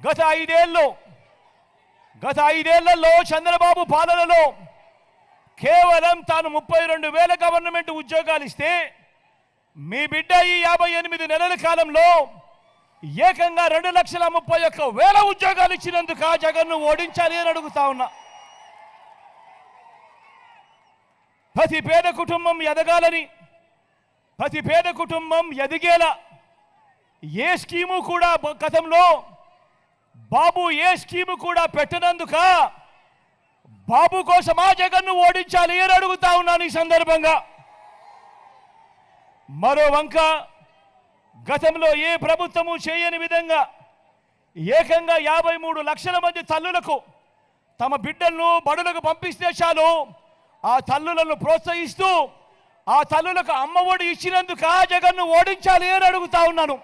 గత ఐదేళ్లలో చంద్రబాబు పాలనలో కేవలం తాను 32,000 గవర్నమెంట్ ఉద్యోగాలు ఇస్తే మీ బిడ్డ ఈ 58 నెలల కాలంలో ఏకంగా 2,31,000 ఉద్యోగాలు ఇచ్చినందుకు ఆ జగన్ను ఓడించాలి అని అడుగుతా ఉన్నా. ప్రతి పేద కుటుంబం ఎదగాలని, ప్రతి పేద కుటుంబం ఎదిగేలా ఏ స్కీము కూడా గతంలో బాబు ఏ స్కీము కూడా పెట్టనందుక బాబు కోసం ఆ జగన్ను ఓడించాలి అని అడుగుతా ఉన్నాను. ఈ సందర్భంగా మరో వంక గతంలో ఏ ప్రభుత్వము చేయని విధంగా ఏకంగా 53 లక్షల మంది తల్లులకు తమ బిడ్డలను బడులకు పంపిస్తే చాలు ఆ తల్లులను ప్రోత్సహిస్తూ ఆ తల్లులకు అమ్మఒడి ఇచ్చినందుకు ఆ జగన్ను ఓడించాలి అని అడుగుతా ఉన్నాను.